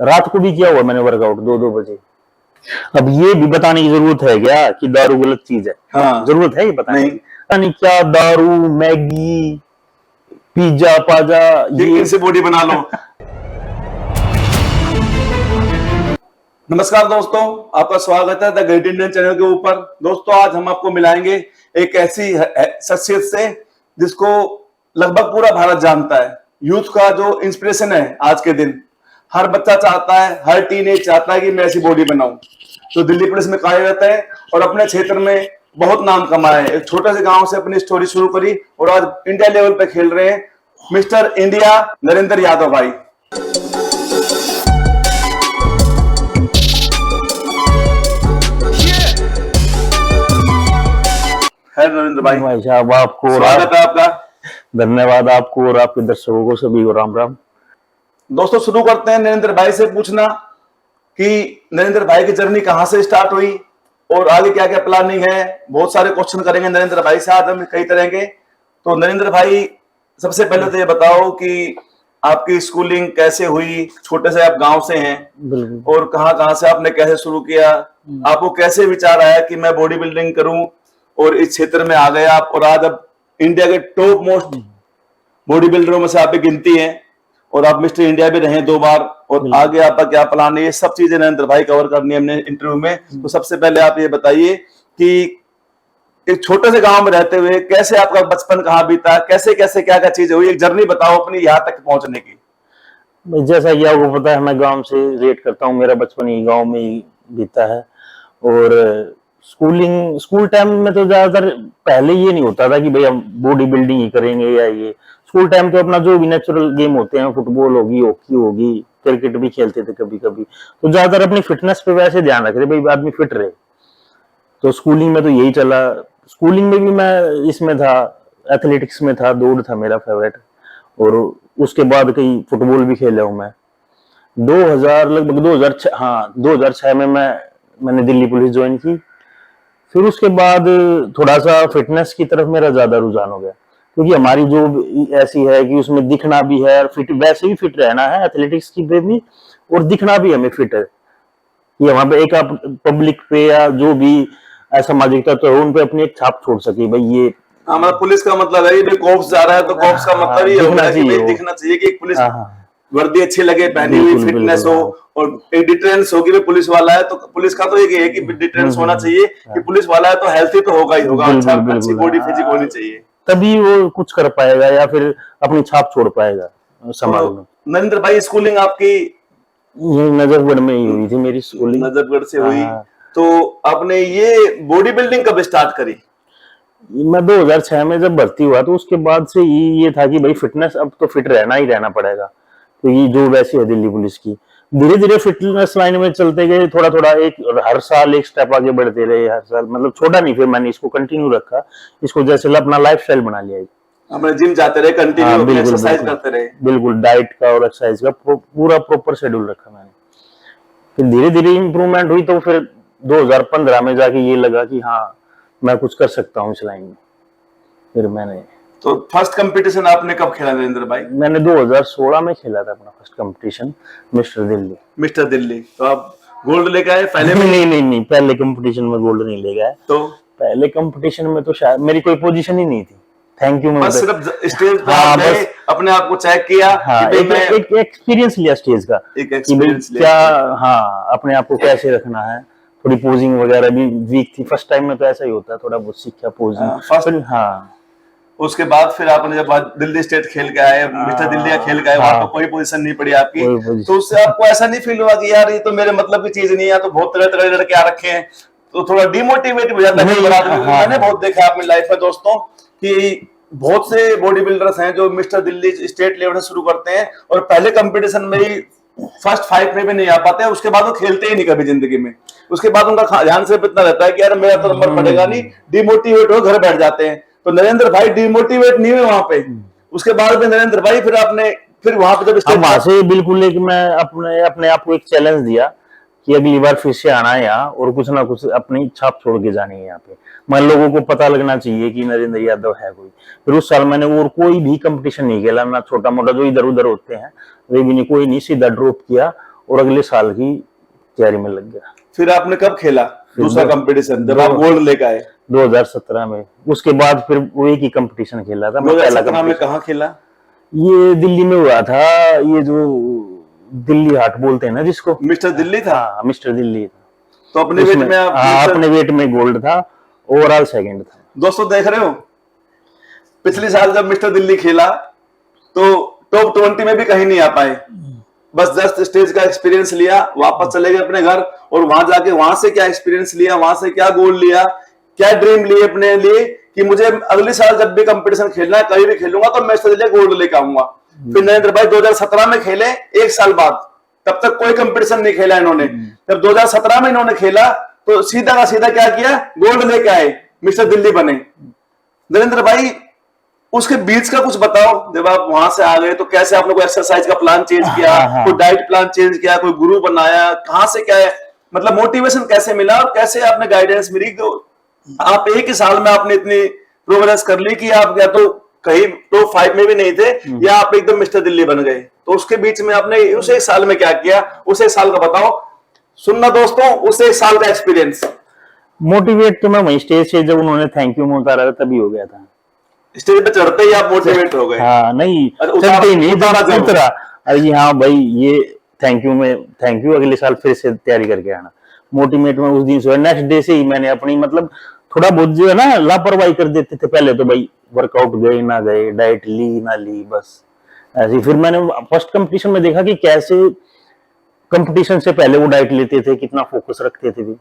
रात को भी किया हुआ मैंने वर्कआउट 2-2 बजे। अब ये भी बताने की जरूरत है क्या कि दारू गलत चीज है? हाँ। जरूरत है ये बताने नहीं। की? पता नहीं क्या दारू, मैगी, पिज्जा पाजा ये इनसे बॉडी बना लो। नमस्कार दोस्तों, आपका स्वागत है द ग्रेट इंडियन चैनल के ऊपर। दोस्तों, आज हम आपको मिलाएंगे एक ऐसी शख्सियत से जिसको लगभग पूरा भारत जानता है। यूथ का जो इंस्पिरेशन है आज के दिन। हर बच्चा चाहता है, हर टीनेज चाहता है कि मैं ऐसी बॉडी बनाऊं। तो दिल्ली पुलिस में कार्यरत है और अपने क्षेत्र में बहुत नाम कमाया है। एक छोटे से गांव से अपनी स्टोरी शुरू करी और आज इंडिया लेवल पे खेल रहे हैं मिस्टर इंडिया नरेंद्र यादव भाई। है नरेंद्र भाई साहब, आपको स्वागत है आपका। धन्यवाद आपको और आपके दर्शकों को सभी को राम राम। दोस्तों, शुरू करते हैं नरेंद्र भाई से पूछना कि नरेंद्र भाई की जर्नी कहां से स्टार्ट हुई और आगे क्या क्या प्लानिंग है। बहुत सारे क्वेश्चन करेंगे नरेंद्र भाई से आज हम कई तरह के। तो नरेंद्र भाई, सबसे पहले तो ये बताओ कि आपकी स्कूलिंग कैसे हुई? छोटे से आप गांव से हैं और कहां से आपने कैसे शुरू किया? आपको कैसे विचार आया कि मैं बॉडी बिल्डिंग करूं और इस क्षेत्र में आ गए आप और आज अब इंडिया के टॉप मोस्ट बॉडी बिल्डरों में से आप गिनती हैं और आप मिस्टर इंडिया भी रहे 2 बार। और आगे आपका क्या प्लान है, ये सब चीजें नरेंद्र भाई कवर करनी है हमने इंटरव्यू में। तो सबसे पहले आप ये बताइए कि एक छोटे से गांव में रहते हुए कैसे आपका बचपन कहाँ बीता, कैसे कैसे क्या क्या चीजें हुई, एक जर्नी बताओ अपनी यहाँ तक पहुंचने की। जैसा कि आपको पता है, मैं गांव से रेट करता हूँ, मेरा बचपन ही गांव में ही बीता है। और स्कूल टाइम में तो ज्यादातर पहले ये नहीं होता था कि भाई हम बॉडी बिल्डिंग ही करेंगे या ये। स्कूल टाइम तो अपना जो भी नेचुरल गेम होते हैं, फुटबॉल होगी, हॉकी होगी, क्रिकेट भी खेलते थे कभी कभी। तो ज्यादातर अपनी फिटनेस पे वैसे ध्यान रखते भाई आदमी फिट रहे। तो स्कूलिंग में तो यही चला। स्कूलिंग में भी मैं इसमें था, एथलेटिक्स में था, दौड़ था मेरा फेवरेट। और उसके बाद कई फुटबॉल भी खेला हूं मैं। 2000 लगभग 2006, हाँ 2006 में मैंने दिल्ली पुलिस ज्वाइन की। फिर उसके बाद थोड़ा सा फिटनेस की तरफ मेरा ज्यादा रुझान हो गया, क्योंकि हमारी जो ऐसी है कि उसमें दिखना भी है, फिट वैसे भी फिट रहना है एथलेटिक्स की पे भी, और दिखना भी हमें फिट है। ये वहां पे एक आप पब्लिक पे या जो भी असामाजिक तत्व है उन पे अपनी एक छाप छोड़ सके भाई। ये हमारा पुलिस का मतलब है, ये कोर्प्स जा रहा है तो कोर्प्स का मतलब ये होगा कि भाई दिखना चाहिए कि एक पुलिस वर्दी अच्छी लगे, पहनी हुई, फिटनेस हो और एक डिटेरेंस होगी। पुलिस वाला है तो पुलिस का तो एक है कि डिटेरेंस होना चाहिए कि पुलिस वाला है तो हेल्थी तो होगा ही होगा, अच्छा अच्छी बॉडी फिजिक होनी चाहिए, तभी वो कुछ कर पाएगा या फिर अपनी छाप छोड़ पाएगा समाज में। नरेंद्र भाई, स्कूलिंग आपकी ये नजफगढ़ में ही हुई थी मेरी स्कूलिंग। नजफगढ़ से हुई। तो आपने ये बॉडी बिल्डिंग कब स्टार्ट करी? मैं 2006 में जब भर्ती हुआ तो उसके बाद से ये था कि भाई फिटनेस अब तो फिट रहना ही रहना पड़ेगा। तो ये जो वैसी है दिल्ली पुलिस की, धीरे धीरे फिटनेस लाइन में चलते गए, थोड़ा थोड़ा एक हर साल एक स्टेप आगे बढ़ते रहे। हर साल मतलब छोटा नहीं, फिर मैंने इसको कंटिन्यू रखा, इसको जैसे अपना लाइफस्टाइल बना लिया। अपने जिम जाते रहे, कंटिन्यू एक्सरसाइज करते रहे। बिल्कुल, डाइट का और एक्सरसाइज का पूरा प्रॉपर शेड्यूल रखा मैंने। फिर धीरे धीरे इंप्रूवमेंट हुई तो फिर 2015 में जाके ये लगा कि हाँ मैं कुछ कर सकता हूँ इस लाइन में। फिर मैंने तो फर्स्ट कंपटीशन आपने कब खेला नरेंद्र भाई? मैंने 2016 में खेला था अपना first competition, mister Delhi. Mister Delhi, तो आप गोल्ड लेके आए पहले में? नहीं, पहले कंपटीशन में गोल्ड नहीं ले गया। तो पहले कंपटीशन में तो शायद मेरी कोई पोजीशन ही नहीं थी। Thank you. बस सिर्फ स्टेज पे आपने अपने आप को चेक किया। एक एक्सपीरियंस लिया स्टेज का, एक एक्सपीरियंस क्या, हाँ अपने आप को कैसे रखना है। थोड़ी पोजिंग वगैरह भी वीक थी फर्स्ट टाइम में, तो ऐसा ही होता है, थोड़ा बहुत सीखा पोजिंग। हाँ, उसके बाद फिर आपने जब दिल्ली स्टेट खेल के आए, मिस्टर दिल्ली खेल के आए, वहां पर कोई पोजीशन नहीं पड़ी आपकी, तो उससे आपको ऐसा नहीं फील हुआ कि यार ये तो मेरे मतलब की चीज नहीं है, तो बहुत तरह तरह लड़के आ रखे हैं, तो थोड़ा डिमोटिवेट हो जाता है? मैंने बहुत देखा अपनी लाइफ में दोस्तों कि बहुत से बॉडी बिल्डर्स हैं जो मिस्टर दिल्ली स्टेट लेवल से शुरू करते हैं और पहले कंपटीशन में ही फर्स्ट 5 में भी नहीं आ पाते हैं, उसके बाद वो खेलते ही नहीं कभी जिंदगी में। उसके बाद उनका ध्यान सिर्फ इतना रहता है कि यार मेरा तो नंबर पड़ेगा नहीं, डिमोटिवेट हो घर बैठ जाते हैं। तो नरेंद्र भाई डिमोटिवेट नहीं हुए वहां पे, उसके बाद में नरेंद्र भाई फिर वहां पे जब वहां से बिल्कुल एक मैं अपने आप को एक चैलेंज दिया कि अगली बार फिर से आना है यहाँ और कुछ ना कुछ अपनी छाप छोड़ के जानी है यहाँ पे। मैं लोगों को पता लगना चाहिए कि नरेंद्र यादव है कोई। फिर उस साल मैंने और कोई भी कंपटीशन नहीं खेला, ना छोटा मोटा जो इधर उधर होते हैं वे भी नहीं, कोई नहीं, सीधा ड्रॉप किया और अगले साल की तैयारी में लग गया। फिर आपने कब खेला दूसरा कंपटीशन, जब आप गोल्ड लेकर आए? 2017 में। उसके बाद फिर वो एक ही कंपटीशन खेला था मैं, पहला 2017 में competition। कहाँ खेला? ये दिल्ली में हुआ था, ये जो दिल्ली हाट बोलते हैं ना जिसको, मिस्टर दिल्ली था? हाँ मिस्टर दिल्ली था। तो अपने वेट में आप हाँ, अपने वेट में गोल्ड था, ओवरऑल सेकंड था। दोस्तों देख रहे हो, पिछले साल जब मिस्टर दिल्ली खेला तो टॉप 20 में भी कहीं नहीं आ पाए, बस जस्ट स्टेज का एक्सपीरियंस लिया, वापस चले गए अपने घर, और वहां जाके वहां से क्या एक्सपीरियंस लिया, वहां से क्या गोल लिया, क्या ड्रीम लिए अपने लिए कि मुझे अगले साल जब भी कंपटीशन खेलना है, कहीं भी खेलूंगा तो मैं इसके लिए गोल्ड लेकर आऊंगा। फिर नरेंद्र भाई 2017 में खेले, एक साल बाद, तब तक कोई कंपटीशन नहीं खेला इन्होंने। जब 2017 में इन्होंने खेला तो सीधा का सीधा क्या किया, गोल्ड लेके आए, मिस्टर दिल्ली बने। नरेंद्र भाई उसके बीच का कुछ बताओ, जब आप वहां से आ गए तो कैसे आपने कोई एक्सरसाइज का प्लान चेंज किया, कोई डाइट प्लान चेंज किया, कोई गुरु बनाया, कहां से क्या है, मतलब मोटिवेशन कैसे मिला और कैसे आपने गाइडेंस मिली? आप एक ही साल में आपने इतनी प्रोग्रेस कर ली कि आप या तो कहीं टॉप 5 में भी नहीं थे या आप एकदम मिस्टर दिल्ली बन गए। तो उसके बीच में आपने उस एक साल में क्या किया, उस एक साल का बताओ। सुनना दोस्तों, उस एक साल का एक्सपीरियंस। मोटिवेट तो मैं वहीं स्टेज से जब उन्होंने थैंक यू में उतारा था तभी हो गया था। स्टेज पे चढ़ते ही आप मोटिवेट हो गए? हाँ, नहीं उतारा- चढ़ते ही नहीं, उतारा जरूर। उतरा, अरे हाँ भाई ये थैंक यू में थैंक यू, अगले साल फिर से तैयारी करके आना। मोटिवेट में उस दिन से, नेक्स्ट डे से ही मैंने अपनी मतलब थोड़ा बहुत जो है ना लापरवाही कर देते थे पहले तो भाई, वर्कआउट गए ना गए, डाइट ली ना ली, बस ऐसे। फिर मैंने फर्स्ट कंपटीशन में देखा कि कैसे कंपटीशन से पहले वो डाइट लेते थे, कितना फोकस रखते थे भी,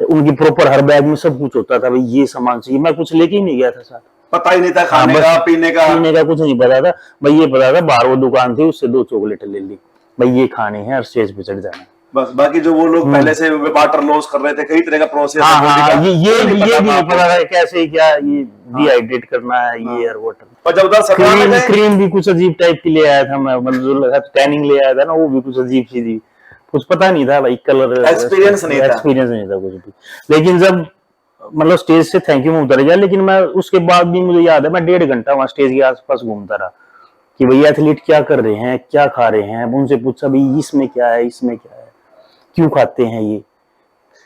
उनकी प्रॉपर हर बैग में सब कुछ होता था भाई, ये सामान चाहिए, मैं कुछ लेके ही नहीं गया था साथ, पता ही नहीं था खाने बस का पीने का कुछ नहीं पता था भाई। ये पता था बाहर वो दुकान थी, उससे 2 चॉकलेट ले ली भाई, ये खाने हैं और स्टेज पे चढ़ जाना बस। बाकी जो वो लोग पहले से वाटर लॉस कर रहे थे, कई तरह का प्रोसेस हाँ है body का, ये भी नहीं आपको। पता था कैसे क्या ये डिहाइड्रेट करना है, ये और वाटर। और जब 2017 में गए, क्रीम भी कुछ अजीब टाइप की ले आया था मैं, मतलब जो लगा टैनिंग ले आया था ना, वो भी कुछ अजीब सी थी, कुछ पता नहीं था भाई, कलर एक्सपीरियंस नहीं था कुछ भी। लेकिन जब मतलब स्टेज से थैंक यू में उतर गया, लेकिन मैं उसके बाद भी मुझे याद है मैं 1.5 घंटा वहां स्टेज के आसपास घूमता रहा कि भैया एथलीट क्या कर रहे हैं, क्या खा रहे हैं। उनसे पूछा भाई इसमें क्या है, इसमें क्या है, क्यों खाते हैं ये,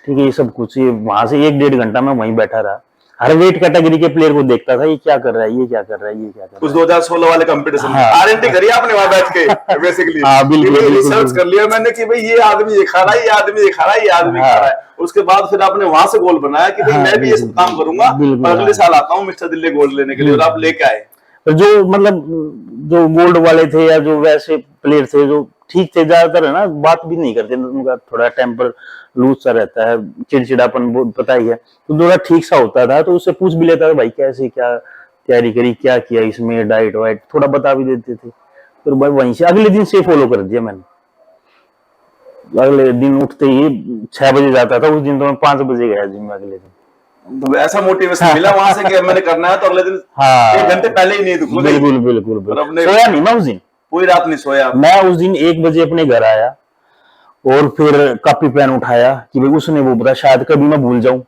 ठीक है, ये सब कुछ। ये वहां से 1-1.5 घंटा मैं वहीं बैठा रहा, हर वेट कैटेगरी के प्लेयर को देखता था, ये क्या कर रहा है, ये क्या कर रहा है, ये क्या कर कुछ रहा है। 2016 वाले कंपटीशन में हाँ। आरएनटी करी आपने वहां बैठ के बेसिकली? हाँ, बिल्कुल, रिसर्च बिल्कुल। कर लिया मैंने कि भाई ये आदमी ये खा रहा है, ये आदमी ये खा रहा है, ये आदमी हाँ। खा रहा है। उसके बाद फिर आपने वहां से गोल बनाया कि भाई हाँ, मैं भी ये सब बिल्कुल, काम करूंगा बिल्कुल, और अगले हाँ। साल आता हूँ मिस्टर दिल्ली गोल्ड लेने के लिए, और आप लेके आए। तो जो मतलब जो गोल्ड वाले थे या जो वैसे प्लेयर थे जो ठीक थे, ज्यादातर है ना बात भी नहीं करते, उनका थोड़ा टेम्पर लूज सा रहता है, चिड़चिड़ापन वो पता ही है, तो थोड़ा ठीक सा होता था, तो उससे पूछ भी लेता था भाई कैसे क्या तैयारी करी, क्या किया इसमें, डाइट वाइट थोड़ा बता भी देते थे। फिर भाई वहीं से अगले दिन से फॉलो कर दिया मैंने। अगले दिन उठते ही 6 बजे जाता था, उस दिन तो मैं 5 बजे गया जिम में अगले दिन। तो ऐसा मोटिवेशन मिला वहां से कि मैंने करना है, तो अगले दिन हाँ 1 घंटे पहले ही नींद खुल गई। बिल्कुल बिल्कुल और अपने सोया नहीं मैं उस दिन, पूरी रात नहीं सोया? मैं उस दिन 1 बजे अपने घर आया और फिर कॉपी पेन उठाया कि भाई उसने वो बताया, शायद कभी मैं भूल जाऊं,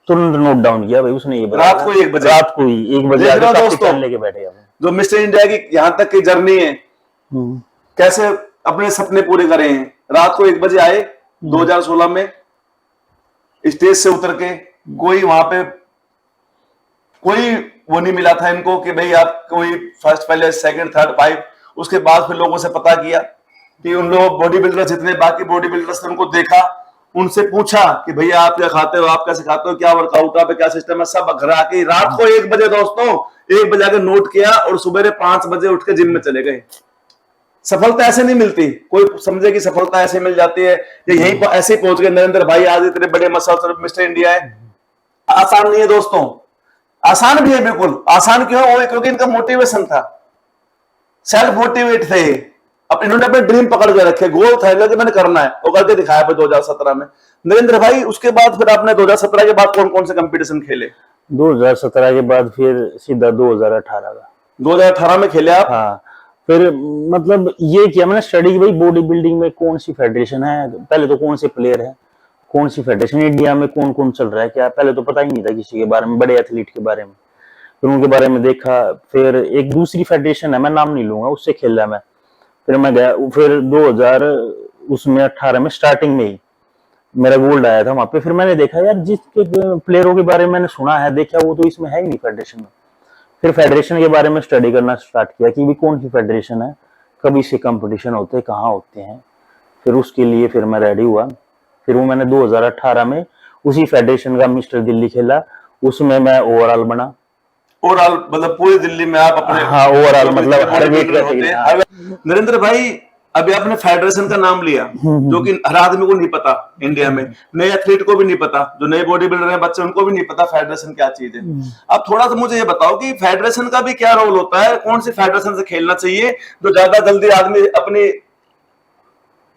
तुरंत नोट डाउन किया भाई उसने ये बताया। रात को 1 बजे? रात को ही 1 बजे देख आके रहे हो कॉपी दोस्तों, पेन लेके बैठे गया। जो मिस्टर इंडिया की यहाँ तक की जर्नी है, कैसे अपने सपने पूरे करे हैं। रात को 1 बजे आए 2016 में, स्टेज से उतर के कोई वहां पे कोई वो नहीं मिला था इनको कि भाई आप कोई फर्स्ट पहले सेकंड थर्ड 5। उसके बाद फिर लोगों से पता किया कि उन लोग बॉडी बिल्डर्स जितने बाकी बॉडी बिल्डर्स थे उनको देखा, उनसे पूछा कि भैया आप क्या खाते हो, आप कैसे खाते हो, क्या वर्कआउट है, क्या सिस्टम है, सब घर आके रात को 1 बजे दोस्तों 1 बजे आके नोट किया और सुबह 5 बजे उठ के जिम में चले गए। सफलता ऐसे नहीं मिलती, कोई समझे कि सफलता ऐसे मिल जाती है, ये यहीं पर ऐसे ही पहुंच गए नरेंद्र भाई, आज इतने बड़े मसल मिस्टर इंडिया है। आसान नहीं है दोस्तों, आसान भी है बिल्कुल। आसान क्यों? वो क्योंकि इनका मोटिवेशन था, सेल्फ मोटिवेट थे। अब इन्होंने अपने ड्रीम पकड़ के रखे, गोल था कि मैंने करना है, वो करके दिखाया 2017 में। नरेंद्र भाई उसके बाद फिर आपने 2017 के बाद कौन कौन से कंपटीशन खेले? 2017 के बाद फिर सीधा 2018 का 2018 में खेले आप? हाँ, फिर मतलब ये किया मैंने स्टडी की भाई बॉडी बिल्डिंग में कौन सी फेडरेशन है, पहले तो कौन से प्लेयर है, कौन सी फेडरेशन इंडिया में कौन कौन चल रहा है, क्या पहले तो पता ही नहीं था किसी के बारे में, बड़े एथलीट के बारे में। फिर उनके बारे में देखा, फिर एक दूसरी फेडरेशन है मैं नाम नहीं लूंगा, उससे खेला मैं। फिर मैं गया, फिर उसमें 18 में स्टार्टिंग में ही मेरा गोल्ड आया था वहां पे। फिर मैंने देखा यार जिसके प्लेयरों के बारे में मैंने सुना है, देखा, वो तो इसमें है ही नहीं फेडरेशन में। फिर फेडरेशन के बारे में स्टडी करना स्टार्ट किया कि भी कौन सी फेडरेशन है, कभी से कंपटीशन होते हैं, कहाँ होते हैं। फिर उसके लिए फिर मैं रेडी हुआ। फिर वो मैंने 2018 में उसी फेडरेशन का मिस्टर दिल्ली खेला, उसमें मैं ओवरऑल बना। ओवरऑल मतलब पूरी दिल्ली में आप अपने, हाँ ओवरऑल मतलब हर वेट का। नरेंद्र भाई अभी आपने फेडरेशन का नाम लिया, जो कि हर आदमी को नहीं पता, इंडिया में नए एथलीट को भी नहीं पता, जो नए बॉडी बिल्डर हैं बच्चे उनको भी नहीं पता फेडरेशन क्या चीज है। आप थोड़ा सा मुझे ये बताओ कि फेडरेशन का भी क्या रोल होता है, कौन सी फेडरेशन से खेलना चाहिए जो ज्यादा जल्दी आदमी अपनी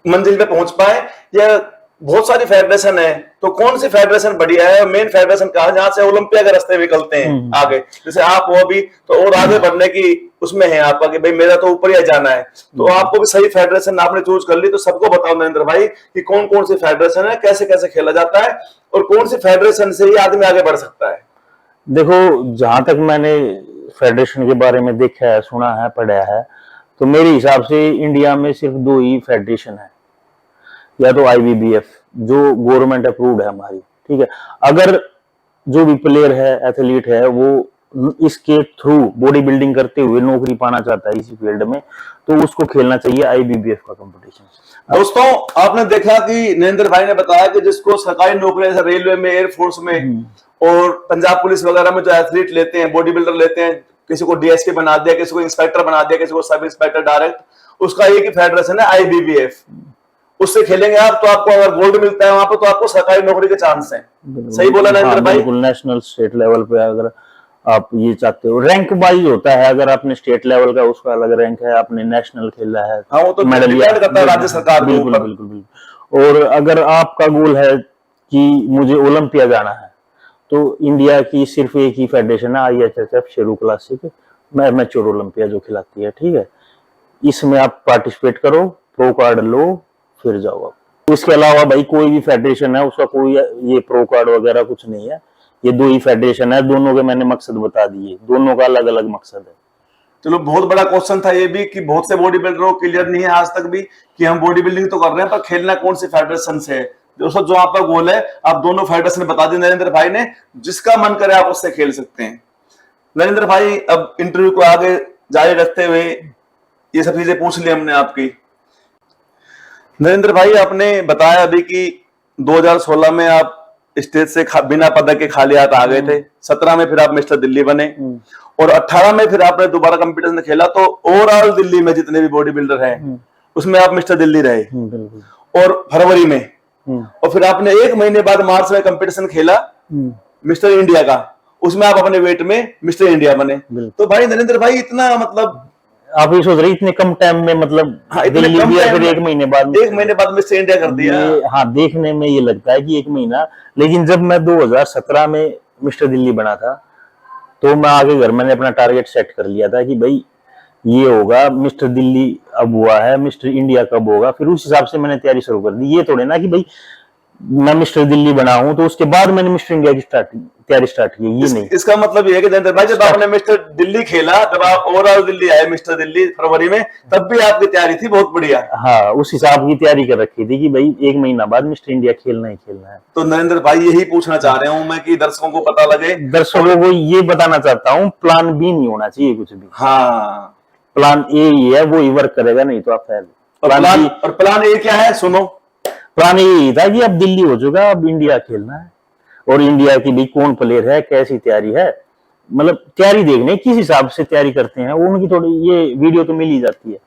मंजिल पे पहुंच पाए, या बहुत सारी फेडरेशन है तो कौन सी फेडरेशन बढ़िया है, मेन फेडरेशन कहा जहां से ओलंपिया के रास्ते निकलते हैं आगे, जैसे आप हो अभी तो और आगे बढ़ने की उसमें है आपका कि भाई मेरा तो ऊपर ही जाना है, तो आपको भी सही फेडरेशन आपने चूज कर ली। तो सबको बताओ नरेंद्र भाई कि कौन कौन सी फेडरेशन है, कैसे कैसे खेला जाता है, और कौन सी फेडरेशन से ही आदमी आगे बढ़ सकता है। देखो जहां तक मैंने फेडरेशन के बारे में देखा है, सुना है, पढ़ा है, तो मेरे हिसाब से इंडिया में सिर्फ 2 ही फेडरेशन है, या तो IBBF जो गवर्नमेंट अप्रूव्ड है हमारी, ठीक है। अगर जो भी प्लेयर है, एथलीट है, वो इसके थ्रू बॉडी बिल्डिंग करते हुए नौकरी पाना चाहता है इसी फील्ड में, तो उसको खेलना चाहिए IBBF का कंपटीशन। दोस्तों आपने देखा कि नरेंद्र भाई ने बताया कि जिसको सरकारी नौकरी जैसे रेलवे में, एयरफोर्स में और पंजाब पुलिस वगैरह में जो एथलीट लेते हैं, बॉडी बिल्डर लेते हैं, किसी को DSP बना दिया, किसी को इंस्पेक्टर बना दिया, किसी को सब इंस्पेक्टर डायरेक्ट, उसका एक ही फेडरेशन है IBBF। उससे खेलेंगे आप तो आपको अगर गोल्ड मिलता है वहां पर तो आपको सरकारी नौकरी के चांस हैं। सही बोला नरेंद्र भाई? बिल्कुल। नेशनल स्टेट लेवल पे अगर आप ये चाहते हो, रैंक वाइज होता है, अगर आपने स्टेट लेवल का उसका अलग रैंक है, आपने नेशनल खेला है, हाँ वो तो मेडल डिपेंड करता है राज्य सरकार के बिल्कुल ऊपर। बिल्कुल बिल्कुल। और अगर आपका गोल है कि मुझे ओलंपिया जाना है, तो इंडिया की सिर्फ एक ही फेडरेशन है IHHF Sheru classic mature Olympia जो खिलाती है, ठीक है। इसमें आप पार्टिसिपेट करो, प्रो कार्ड लो, फिर जाओ आप। उसके अलावा भाई कोई भी फेडरेशन है उसका कोई ये प्रो कार्ड वगैरह कुछ नहीं है, ये 2 ही फेडरेशन है, दोनों के मैंने मकसद बता दिए, दोनों का अलग अलग मकसद है। चलो बहुत बड़ा क्वेश्चन था ये भी कि बहुत से बॉडी बिल्डरों को क्लियर नहीं है आज तक भी कि हम बॉडी बिल्डिंग तो कर रहे हैं पर खेलना कौन सी फेडरेशन से है। दोस्तों जो आपका गोल है आप दोनों फेडरेशन बता दी नरेंद्र भाई ने, जिसका मन करे आप उससे खेल सकते हैं। नरेंद्र भाई अब इंटरव्यू को आगे जारी रखते हुए ये सब चीजें पूछ ली हमने आपकी। नरेंद्र भाई आपने बताया अभी कि 2016 में आप स्टेज से बिना पदक के खाली हाथ आ गए थे, 17 में फिर आप मिस्टर दिल्ली बने, और 18 में फिर आपने दोबारा कंपटीशन खेला, तो ओवरऑल दिल्ली में जितने भी बॉडी बिल्डर हैं उसमें आप मिस्टर दिल्ली रहे। और फरवरी में और फिर आपने 1 महीने बाद मार्च में कंपटीशन खेला मिस्टर इंडिया का, उसमें आप अपने वेट में मिस्टर इंडिया बने। तो भाई नरेंद्र भाई इतना मतलब आप ये सोच रहे इतने कम टाइम में, मतलब हाँ, इतने दिल्ली कम भी टाइम फिर में 1 महीने बाद 1 महीने बाद मिस्टर इंडिया कर दिया। हाँ देखने में ये लगता है कि 1 महीना, लेकिन जब मैं 2017 में मिस्टर दिल्ली बना था तो मैं आगे घर मैंने अपना टारगेट सेट कर लिया था कि भाई ये होगा, मिस्टर दिल्ली अब हुआ है, मिस्टर इंडिया कब होगा, फिर उस हिसाब से मैंने तैयारी शुरू कर दी। ये थोड़े ना कि भाई मैं मिस्टर दिल्ली बना हूं तो उसके बाद मैंने मिस्टर इंडिया की तैयारी स्टार्ट की, ये नहीं। इसका मतलब ये है कि नरेंद्र भाई जब आपने मिस्टर दिल्ली खेला, जब आप ओवरऑल दिल्ली आए मिस्टर दिल्ली फरवरी में, तब भी आपकी तैयारी थी बहुत बढ़िया। हाँ उस हिसाब की तैयारी कर रखी थी कि भाई 1 महीना बाद मिस्टर इंडिया खेलना ही खेलना है। तो नरेंद्र भाई यही पूछना चाह रहे हूं मैं कि दर्शकों को पता लगे, दर्शकों को ये बताना चाहता हूँ प्लान बी नहीं होना चाहिए कुछ भी। हाँ प्लान ए ही है, वो ही वर्क करेगा, नहीं तो आप फेल। और प्लान ए क्या है सुनो। प्लान यही था कि अब दिल्ली हो चुका, अब इंडिया खेलना है, और इंडिया की भी कौन प्लेयर है, कैसी तैयारी है, मतलब तैयारी देखने किस हिसाब से तैयारी करते हैं वो, उनकी थोड़ी ये वीडियो तो मिल ही जाती है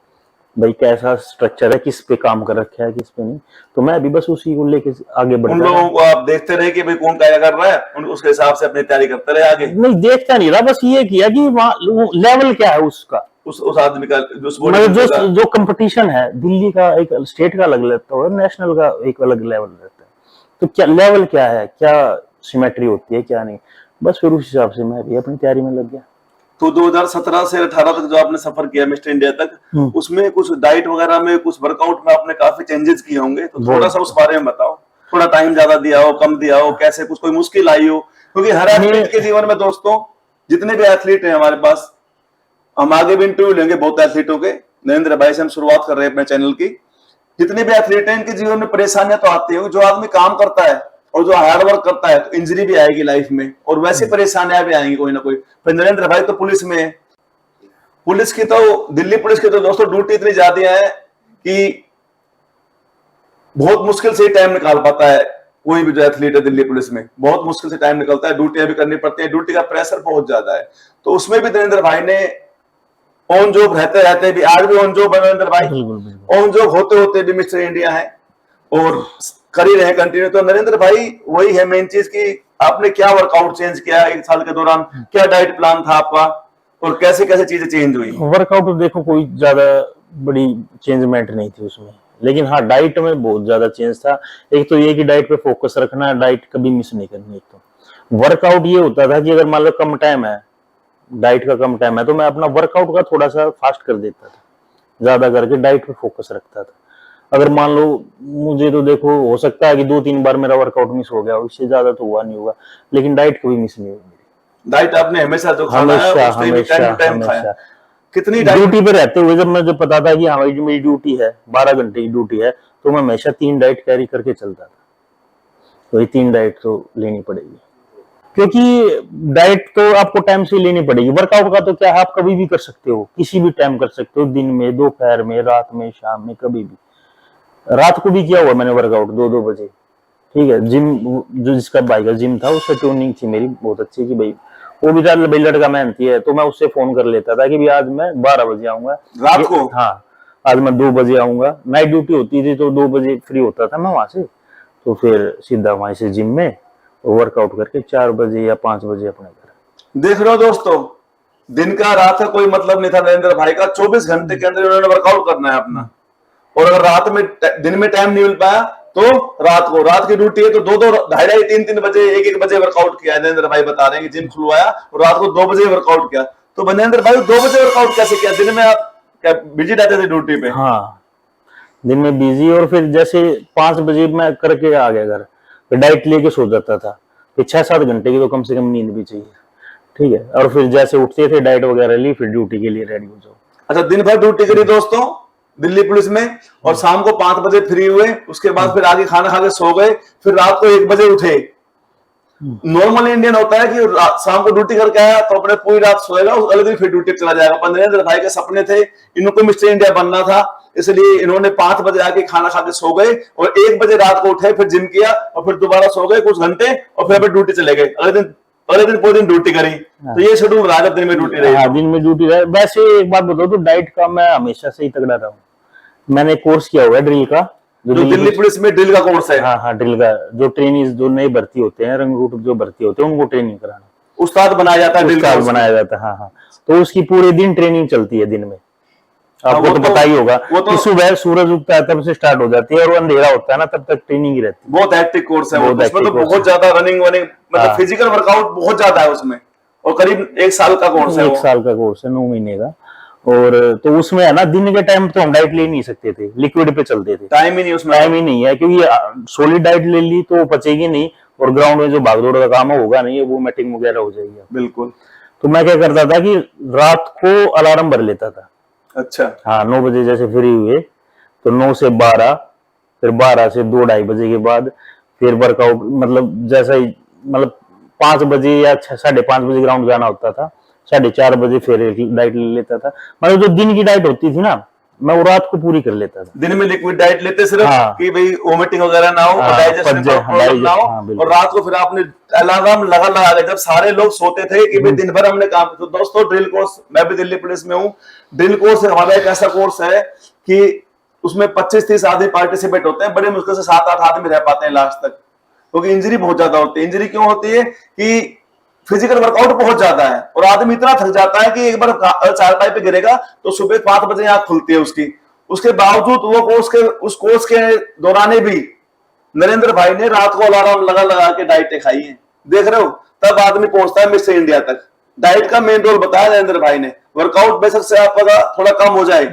भाई कैसा स्ट्रक्चर है, किस पे काम कर रखा है, किस पे नहीं। तो मैं भी बस उसी को लेके आगे बढ़ उन लोगों को आप देखते रहे कि भाई कौन क्या कर रहा है, उसके हिसाब से अपनी तैयारी करते रहे आगे। नहीं देखता नहीं रहा, बस ये किया कि वहाँ लेवल क्या है उसका, उस आदमी का जो कंपटीशन है दिल्ली का एक स्टेट का अलग रहता है, नेशनल का एक अलग लेवल रहता है, तो क्या लेवल क्या है, क्या सिमेट्री होती है, क्या नहीं, बस फिर उस हिसाब से मैं भी अपनी तैयारी में लग गया। तो 2017 से 18 तक जो आपने सफर किया मिस्टर इंडिया तक, उसमें कुछ डाइट वगैरह में, कुछ वर्कआउट में आपने काफी चेंजेस किए होंगे, तो थोड़ा सा उस बारे में बताओ। थोड़ा टाइम ज्यादा दिया हो, कम दिया हो, कैसे कुछ कोई मुश्किल आई हो, क्योंकि हर एथलीट के जीवन में दोस्तों जितने भी एथलीट हैं हमारे पास, हम आगे भी इंटरव्यू लेंगे बहुत एथलीटों के, नरेंद्र भाई से हम शुरुआत कर रहे हैं अपने चैनल की, जितने भी एथलीट हैं इनके जीवन में परेशानियां तो आती है। जो आदमी काम करता है और जो हार्ड वर्क करता है तो इंजरी भी आएगी लाइफ में, और वैसी परेशानियां भी आएंगी कोई ना कोई। फिर नरेंद्र भाई तो पुलिस में है, पुलिस की तो दिल्ली पुलिस की तो दोस्तों ड्यूटी इतनी ज्यादा है कि बहुत मुश्किल से टाइम निकाल पाता है कोई भी जो एथलीट है दिल्ली पुलिस में, बहुत मुश्किल से टाइम निकलता है। ड्यूटियां भी करनी पड़ती है, ड्यूटी का प्रेशर बहुत ज्यादा है। तो उसमें भी नरेंद्र भाई ने ऑन जॉब रहते भी, आज भी ऑन जॉब है नरेंद्र भाई, ऑन जॉब होते होते भी मिस्टर इंडिया है और कर ही रहे कंटिन्यू। तो नरेंद्र भाई वही है मेन चीज कि आपने क्या वर्कआउट चेंज किया 1 साल के दौरान, क्या डाइट प्लान था आपका और कैसे कैसे चीजें चेंज हुई? वर्कआउट तो देखो कोई ज्यादा बड़ी चेंजमेंट नहीं थी उसमें, लेकिन हाँ डाइट में बहुत ज्यादा चेंज था। एक तो ये कि डाइट पे फोकस रखना, डाइट कभी मिस नहीं करनी। एक तो वर्कआउट ये होता था कि अगर मान लो कम टाइम है, डाइट का कम टाइम है, तो मैं अपना वर्कआउट का थोड़ा सा फास्ट कर देता था, ज्यादा करके डाइट पे फोकस रखता था। अगर मान लो मुझे तो देखो हो सकता है कि 2-3 बार मेरा वर्कआउट मिस हो गया, उससे ज्यादा तो हुआ नहीं होगा, लेकिन डाइट कभी मिस नहीं हुई। डाइट आपने हमेशा जो खाना है उस टाइम खाया। कितनी ड्यूटी पे रहते हुए जब मुझे पता था कि हमारी मेरी ड्यूटी है 12 घंटे की ड्यूटी है, तो मैं हमेशा 3 डाइट कैरी करके चलता था। तो ये 3 डाइट तो लेनी पड़ेगी, क्योंकि डाइट तो आपको टाइम से लेनी पड़ेगी। वर्कआउट का तो क्या है, आप कभी भी कर सकते हो, किसी भी टाइम कर सकते हो, दिन में, दोपहर में, रात में, शाम में, कभी भी। रात को भी किया हुआ मैंने वर्कआउट 2-2 बजे, ठीक है। जिम जो जिसका भाई का जिम था उससे ट्यूनिंग थी मेरी बहुत अच्छी कि भाई वो भी भाई लड़का मेहनती है, तो मैं उससे फोन कर लेता था कि भाई आज मैं 12 बजे आऊंगा रात को। हाँ, आज मैं 2 बजे आऊंगा। नाइट ड्यूटी होती थी तो 2 बजे फ्री होता था मैं वहां से, तो फिर सीधा वहां से जिम में वर्कआउट करके 4 बजे या 5 बजे अपने घर। देख रहे हो दोस्तों, दिन का रात का कोई मतलब नहीं था नरेंद्र भाई का, 24 घंटे के अंदर उन्होंने वर्कआउट करना है अपना। और अगर रात में दिन में टाइम नहीं मिल पाया तो रात की ड्यूटी है तो 2-2, 2:30, 3-3 बजे, 1-1 बजे वर्कआउट किया। नरेंद्र भाई बता रहे हैं कि जिम खुलवाया और रात को 2 बजे वर्कआउट किया। तो नरेंद्र भाई 2 बजे वर्कआउट कैसे किया? दिन में आप क्या बिजी रहते थे ड्यूटी पे? हाँ, दिन में बिजी, और फिर जैसे 5 बजे मैं करके आ गया घर, फिर डाइट लेके सो जाता था। फिर 6-7 घंटे की तो कम से कम नींद भी चाहिए, ठीक है। और फिर जैसे उठते थे डाइट वगैरह ली, फिर ड्यूटी के लिए रेडी हो जाओ। अच्छा, दिन भर ड्यूटी करी दोस्तों दिल्ली पुलिस में, और शाम को 5 बजे फ्री हुए, उसके बाद फिर आगे खाना खा के सो गए, फिर रात को 1 बजे उठे। नॉर्मल इंडियन होता है कि शाम को ड्यूटी करके आया तो अपने पूरी रात सोएगा, अगले दिन फिर ड्यूटी चला जाएगा। पर नरेंद्र भाई के सपने थे, इनको मिस्टर इंडिया बनना था, इसलिए इन्होंने 5 बजे आके खाना खा के सो गए और 1 बजे रात को उठे, फिर जिम किया और फिर दोबारा सो गए कुछ घंटे और फिर ड्यूटी चले गए। अगले दिन पूरे दिन ड्यूटी करी। तो ये शेड्यूल रहा, दिन में ड्यूटी रही। दिन में ड्यूटी रही। वैसे एक बात बताओ तो डाइट का मैं हमेशा से ही तगड़ा रहा हूँ। मैंने कोर्स किया हुआ है ड्रिल का, जो दिल्ली पुलिस में ड्रिल का कोर्स है। हाँ, ड्रिल का, जो ट्रेनिंग जो नए भर्ती होते हैं, रंगरूट जो भर्ती होते हैं, उनको ट्रेनिंग कराना, उस्ताद बनाया जाता है, उस्ताद बनाया जाता है। हाँ, तो उसकी पूरे दिन ट्रेनिंग चलती है दिन में। आपको तो पता ही होगा कि सुबह सूरज उगता है तब से स्टार्ट हो जाती है और अंधेरा होता है ना तब तक ट्रेनिंग ही रहती है। बहुत हेक्टिक कोर्स है, उसमें तो बहुत ज्यादा रनिंग मतलब फिजिकल वर्कआउट बहुत ज्यादा है उसमें, और करीब 1 साल का कोर्स है। 1 साल का कोर्स है, 9 महीने का। और तो उसमें है ना, दिन के टाइम तो हम डाइट ले नहीं सकते थे, लिक्विड पे चलते थे। टाइम ही नहीं, उसमें टाइम ही नहीं है, क्योंकि सॉलिड डाइट ले ली तो पचेगी नहीं और ग्राउंड में जो भागदौड़ का काम होगा नहीं, वो मैटिंग वगैरह हो जाएगी। बिल्कुल। तो मैं क्या करता था कि रात को अलार्म भर लेता था। अच्छा। हाँ, 9 बजे जैसे फ्री हुए तो 9 से 12, फिर 12 से 2-2:30 बजे के बाद फिर वर्कआउट, मतलब जैसा ही, मतलब 5 बजे या 5:30 बजे ग्राउंड जाना होता था, 4:30 बजे फिर डाइट ले लेता था। मतलब जो दिन की डाइट होती थी ना, मैं वो रात को पूरी कर लेता था। दिन में लिक्विड डाइट लेते सिर्फ कि भाई वोमिटिंग वगैरह ना हो, डाइजेशन ना हो, और रात को फिर आपने अलार्म लगा के, जब सारे लोग सोते थे कि भाई दिन भर हमने काम। तो दोस्तों ड्रिल कोर्स, मैं भी दिल्ली पुलिस में हूँ, ड्रिल कोर्स हमारा एक ऐसा कोर्स है कि उसमें 25-30 आदमी पार्टिसिपेट होते हैं, बड़े मुश्किल से 7-8 आदमी रह पाते हैं लास्ट तक, क्योंकि इंजरी बहुत ज्यादा होती है। इंजरी क्यों होती है कि फिजिकल वर्कआउट बहुत ज्यादा है और आदमी इतना थक जाता है कि एक बार चारपाई पे गिरेगा तो सुबह 5 बजे आंख खुलती है उसकी। उसके बावजूद वो उस कोर्स के दौरान भी नरेंद्र भाई ने रात को अलार्म लगा के डाइटें खाई है। देख रहे हो, तब आदमी पहुंचता है मिस्टर इंडिया तक। डाइट का मेन रोल बताया नरेंद्र भाई ने। वर्कआउट बेशक से आपका थोड़ा कम हो जाए,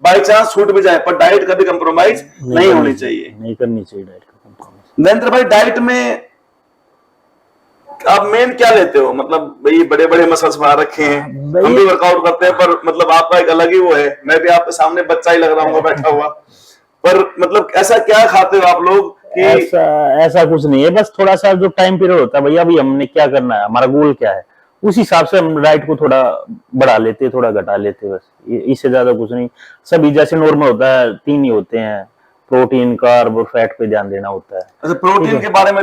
बाई चांस छूट भी जाए, पर डाइट कभी कंप्रोमाइज नहीं होनी चाहिए, नहीं करनी चाहिए डाइट का कंप्रोमाइज। नरेंद्र भाई डाइट में आप मेन क्या लेते हो? मतलब भाई बड़े बड़े मसल्स बना रखे हैं, हम भी वर्कआउट करते हैं, पर मतलब आपका एक अलग ही वो है। मैं भी आपके सामने बच्चा ही लग रहा हूँ बैठा हुआ। पर मतलब ऐसा क्या खाते हो आप लोग कि ऐसा ऐसा कुछ नहीं है, बस थोड़ा सा जो टाइम पीरियड होता है भैया, अभी हमने क्या करना है, हमारा गोल क्या है, उस हिसाब से हम डाइट को थोड़ा बढ़ा लेते हैं, थोड़ा घटा लेते हैं, बस इससे ज्यादा कुछ नहीं। सभी जैसे नॉर्मल होता है, 3 ही होते हैं, प्रोटीन, कार्ब और फैट पे ध्यान देना होता है। अच्छा, प्रोटीन के बारे में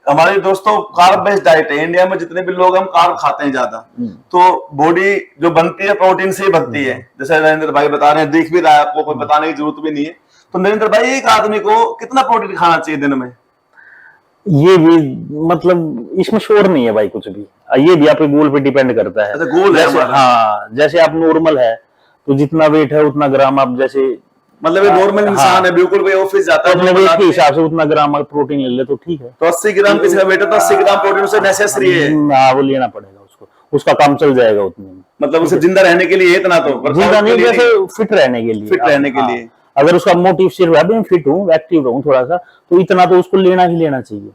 हमारे दोस्तों कार्ब बेस्ड डाइट है, इंडिया में जितने भी लोग हम कार्ब खाते हैं ज्यादा, तो बॉडी जो बनती है प्रोटीन से ही बनती है, जैसे नरेंद्र भाई बता रहे हैं, दिख भी रहा है आपको, कोई बताने की जरूरत भी नहीं है। तो नरेंद्र भाई, एक आदमी को कितना प्रोटीन खाना चाहिए दिन में? ये भी मतलब इसमें शोर नहीं है भाई कुछ भी, ये भी आपके गोल पे डिपेंड करता है। अच्छा, गोल है जैसे हमारा। हाँ, जैसे आप नॉर्मल है तो जितना वेट है उतना ग्राम आप, जैसे मतलब ये नॉर्मल इंसान है, बिल्कुल भाई ऑफिस जाता है, अपने वेट के हिसाब से उतना ग्राम आप प्रोटीन ले ले तो ठीक है। तो 80 ग्राम किसी का वेट है तो 80 ग्राम प्रोटीन उसे नेसेसरी है, हाँ, वो लेना पड़ेगा उसको, उसका काम चल जाएगा उतने में। मतलब उसे जिंदा रहने के लिए इतना तो, जिंदा नहीं, जैसे फिट रहने के लिए, फिट रहने के हाँ, लिए। अगर उसका मोटिव सिर्फ है मैं फिट हूँ, एक्टिव रहूँ थोड़ा सा, तो इतना तो उसको लेना ही लेना चाहिए।